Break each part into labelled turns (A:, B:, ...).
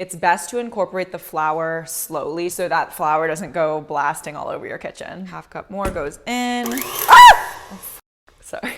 A: It's best to incorporate the flour slowly so that flour doesn't go blasting all over your kitchen. Half cup more goes in. Ah! Oh, sorry.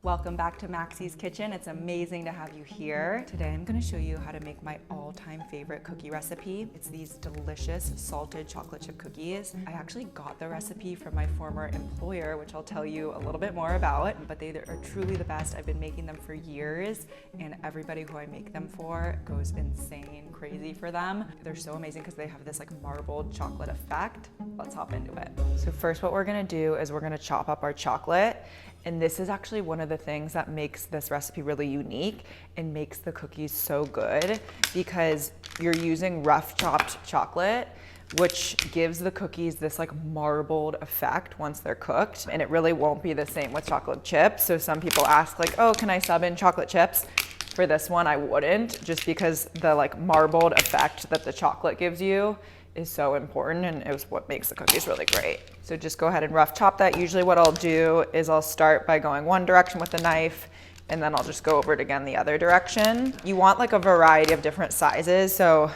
A: Welcome back to Maxi's Kitchen. It's amazing to have you here. Today I'm gonna show you how to make my all-time favorite cookie recipe. It's these delicious salted chocolate chip cookies. I actually got the recipe from my former employer, which I'll tell you a little bit more about, but they are truly the best. I've been making them for years, and everybody who I make them for goes insane crazy for them. They're so amazing because they have this like marbled chocolate effect. Let's hop into it. So first what we're gonna do is we're gonna chop up our chocolate. And this is actually one of the things that makes this recipe really unique and makes the cookies so good, because you're using rough chopped chocolate, which gives the cookies this like marbled effect once they're cooked. And it really won't be the same with chocolate chips. So some people ask like, oh, can I sub in chocolate chips? For this one, I wouldn't, just because the like marbled effect that the chocolate gives you is so important, and it was what makes the cookies really great. So just go ahead and rough chop that. Usually what I'll do is I'll start by going one direction with the knife, and then I'll just go over it again the other direction. You want like a variety of different sizes, so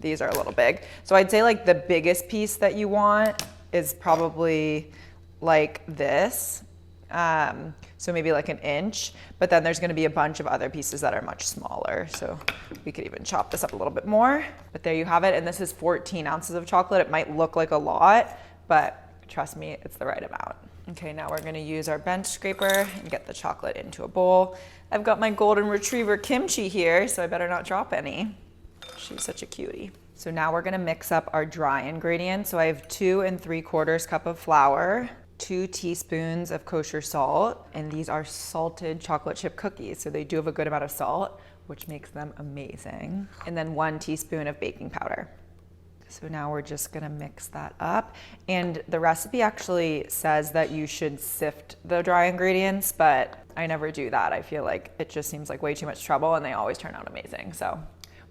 A: these are a little big. So I'd say like the biggest piece that you want is probably like this. So maybe like an inch, but then there's gonna be a bunch of other pieces that are much smaller. So we could even chop this up a little bit more, but there you have it. And this is 14 ounces of chocolate. It might look like a lot, but trust me, it's the right amount. Okay, now we're gonna use our bench scraper and get the chocolate into a bowl. I've got my golden retriever Kimchi here, so I better not drop any. She's such a cutie. So now we're gonna mix up our dry ingredients. So I have 2 3/4 cup of flour, 2 teaspoons of kosher salt, and these are salted chocolate chip cookies, so they do have a good amount of salt, which makes them amazing. And then 1 teaspoon of baking powder. So now we're just gonna mix that up. And the recipe actually says that you should sift the dry ingredients, but I never do that. I feel like it just seems like way too much trouble, and they always turn out amazing. So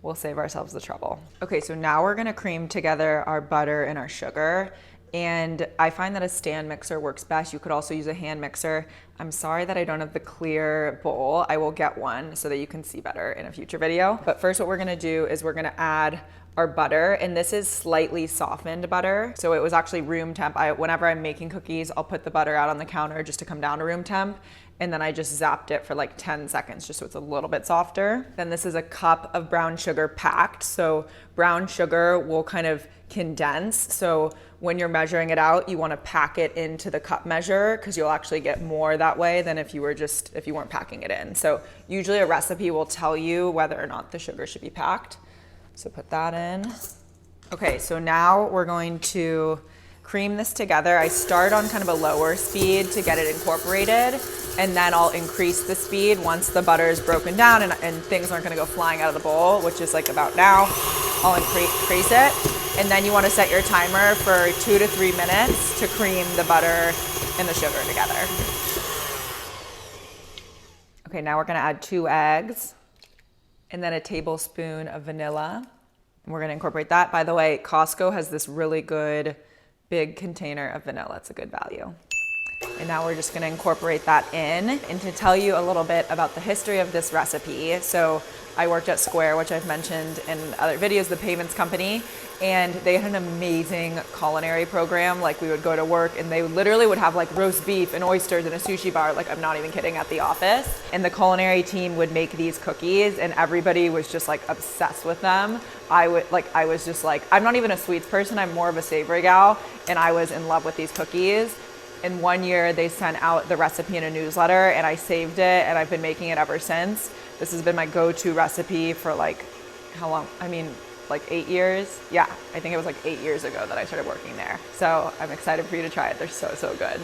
A: we'll save ourselves the trouble. Okay, so now we're gonna cream together our butter and our sugar. And I find that a stand mixer works best. You could also use a hand mixer. I'm sorry that I don't have the clear bowl. I will get one so that you can see better in a future video. But first what we're gonna do is we're gonna add our butter, and this is slightly softened butter. So it was actually room temp. Whenever I'm making cookies, I'll put the butter out on the counter just to come down to room temp. And then I just zapped it for like 10 seconds just so it's a little bit softer. Then this is a cup of brown sugar packed. So brown sugar will kind of condense. So when you're measuring it out, you want to pack it into the cup measure, because you'll actually get more that way than if you weren't packing it in. So usually a recipe will tell you whether or not the sugar should be packed. So put that in. Okay, so now we're going to cream this together. I start on kind of a lower speed to get it incorporated, and then I'll increase the speed once the butter is broken down and things aren't gonna go flying out of the bowl, which is like about now. I'll increase it, and then you wanna set your timer for 2 to 3 minutes to cream the butter and the sugar together. Okay, now we're gonna add 2 eggs and then a tablespoon of vanilla. We're gonna incorporate that. By the way, Costco has this really good big container of vanilla. It's a good value. And now we're just gonna incorporate that in. And to tell you a little bit about the history of this recipe, so I worked at Square, which I've mentioned in other videos, the payments company, and they had an amazing culinary program. Like, we would go to work and they literally would have like roast beef and oysters and a sushi bar, like I'm not even kidding, at the office. And the culinary team would make these cookies and everybody was just like obsessed with them. I was just like, I'm not even a sweets person, I'm more of a savory gal, and I was in love with these cookies. And one year they sent out the recipe in a newsletter and I saved it and I've been making it ever since. This has been my go-to recipe for like, how long? I mean, like 8 years. Yeah, I think it was like 8 years ago that I started working there. So I'm excited for you to try it. They're so, so good.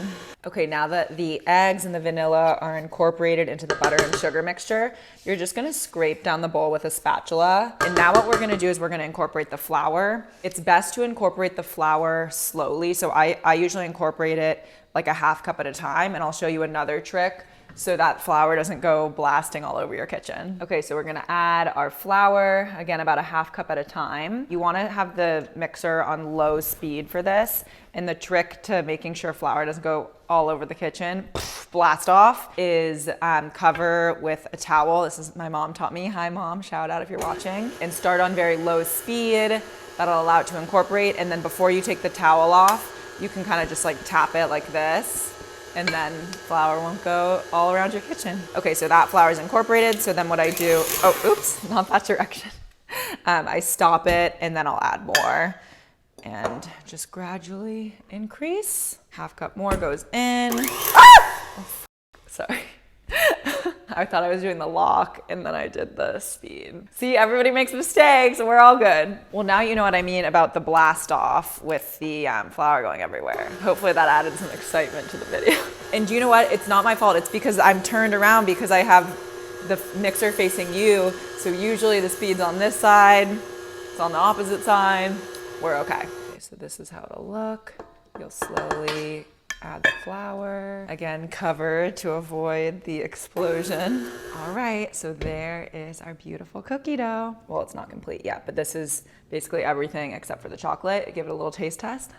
A: Okay, now that the eggs and the vanilla are incorporated into the butter and sugar mixture, you're just gonna scrape down the bowl with a spatula. And now what we're gonna do is we're gonna incorporate the flour. It's best to incorporate the flour slowly. So I usually incorporate it like a half cup at a time, and I'll show you another trick so that flour doesn't go blasting all over your kitchen. Okay, so we're gonna add our flour, again, about a half cup at a time. You wanna have the mixer on low speed for this. And the trick to making sure flour doesn't go all over the kitchen, blast off, is cover with a towel. This is my mom taught me. Hi mom, shout out if you're watching. And start on very low speed. That'll allow it to incorporate. And then before you take the towel off, you can kind of just like tap it like this, and then flour won't go all around your kitchen. Okay, so that flour is incorporated. So then what I do, oh, oops, not that direction. I stop it and then I'll add more and just gradually increase. Half cup more goes in. Ah! Oh, sorry. I thought I was doing the lock and then I did the speed. See, everybody makes mistakes and we're all good. Well, now you know what I mean about the blast off with the flour going everywhere. Hopefully that added some excitement to the video. And do you know what? It's not my fault. It's because I'm turned around because I have the mixer facing you. So usually the speed's on this side. It's on the opposite side. We're okay. Okay, so this is how it'll look. You'll slowly add the flour. Again, cover to avoid the explosion. All right, so there is our beautiful cookie dough. Well, it's not complete yet, but this is basically everything except for the chocolate. Give it a little taste test.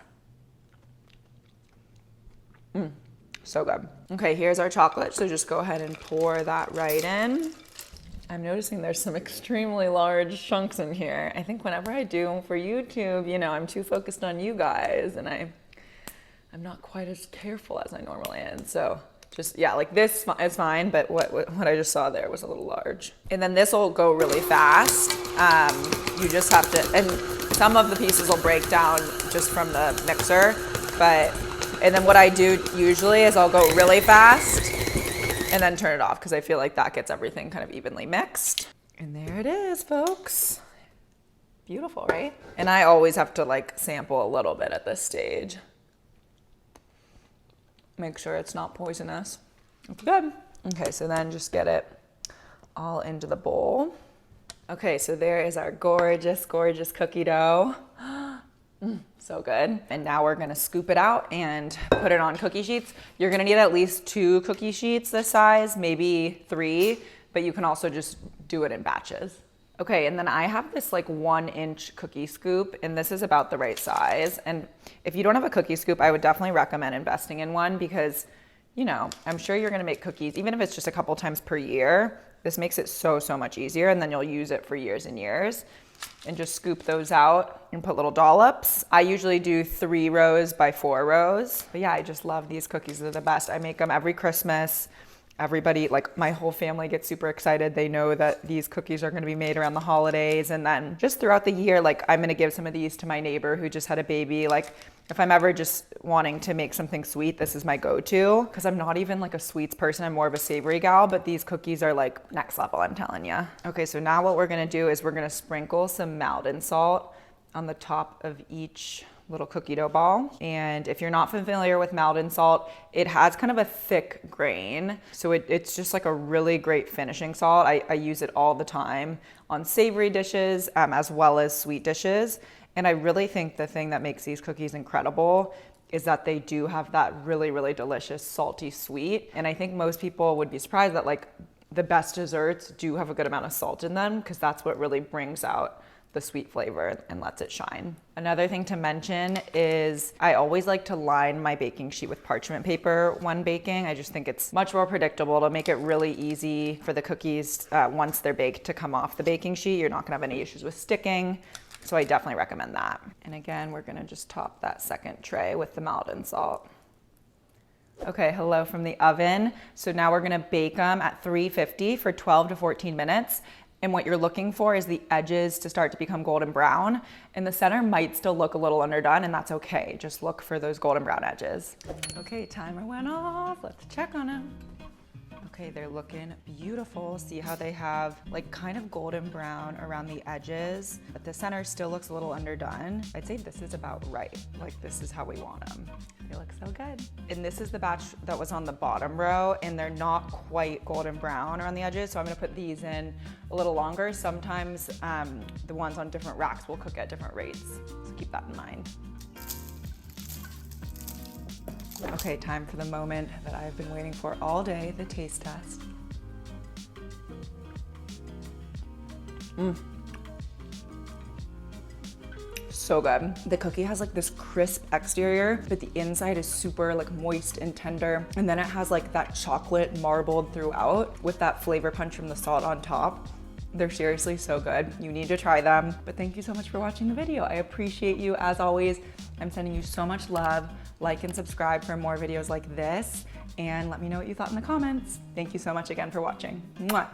A: So good. Okay, here's our chocolate. So just go ahead and pour that right in. I'm noticing there's some extremely large chunks in here. I think whenever I do for YouTube, you know, I'm too focused on you guys and I'm not quite as careful as I normally am. So just, yeah, like this is fine, but what I just saw there was a little large. And then this will go really fast. You just have to, and some of the pieces will break down just from the mixer, and then what I do usually is I'll go really fast and then turn it off because I feel like that gets everything kind of evenly mixed. And there it is, folks. Beautiful, right? And I always have to like sample a little bit at this stage. Make sure it's not poisonous. It's good. Okay, so then just get it all into the bowl. Okay, so there is our gorgeous, gorgeous cookie dough. So good. And now we're gonna scoop it out and put it on cookie sheets. You're gonna need at least 2 cookie sheets this size, maybe 3, but you can also just do it in batches. Okay, and then I have this like 1-inch cookie scoop, and this is about the right size. And if you don't have a cookie scoop, I would definitely recommend investing in one because, you know, I'm sure you're gonna make cookies, even if it's just a couple times per year. This makes it so much easier, and then you'll use it for years and years. And just scoop those out and put little dollops. I usually do 3 rows by 4 rows. But yeah, I just love these cookies. They're the best. I make them every Christmas. Everybody, like my whole family gets super excited. They know that these cookies are gonna be made around the holidays. And then just throughout the year, like I'm gonna give some of these to my neighbor who just had a baby. Like if I'm ever just wanting to make something sweet, this is my go-to. Because I'm not even like a sweets person, I'm more of a savory gal, but these cookies are like next level, I'm telling you. Okay, so now what we're gonna do is we're gonna sprinkle some Maldon salt on the top of each little cookie dough ball. And if you're not familiar with Maldon salt, it has kind of a thick grain. So it's just like a really great finishing salt. I use it all the time on savory dishes as well as sweet dishes. And I really think the thing that makes these cookies incredible is that they do have that really delicious salty sweet. And I think most people would be surprised that like the best desserts do have a good amount of salt in them because that's what really brings out the sweet flavor and lets it shine. Another thing to mention is I always like to line my baking sheet with parchment paper when baking. I just think it's much more predictable. It'll make it really easy for the cookies once they're baked to come off the baking sheet. You're not gonna have any issues with sticking. So I definitely recommend that. And again, we're gonna just top that second tray with the Maldon salt. Okay, hello from the oven. So now we're gonna bake them at 350 for 12 to 14 minutes. And what you're looking for is the edges to start to become golden brown. And the center might still look a little underdone, and that's okay. Just look for those golden brown edges. Okay, timer went off. Let's check on them. Okay, they're looking beautiful. See how they have like kind of golden brown around the edges, but the center still looks a little underdone. I'd say this is about right. Like this is how we want them. They look so good. And this is the batch that was on the bottom row, and they're not quite golden brown around the edges, so I'm gonna put these in a little longer. Sometimes the ones on different racks will cook at different rates, so keep that in mind. Okay, time for the moment that I've been waiting for all day, the taste test. So good. The cookie has like this crisp exterior, but the inside is super like moist and tender. And then it has like that chocolate marbled throughout with that flavor punch from the salt on top. They're seriously so good. You need to try them. But thank you so much for watching the video. I appreciate you as always. I'm sending you so much love. Like and subscribe for more videos like this. And let me know what you thought in the comments. Thank you so much again for watching. Mwah.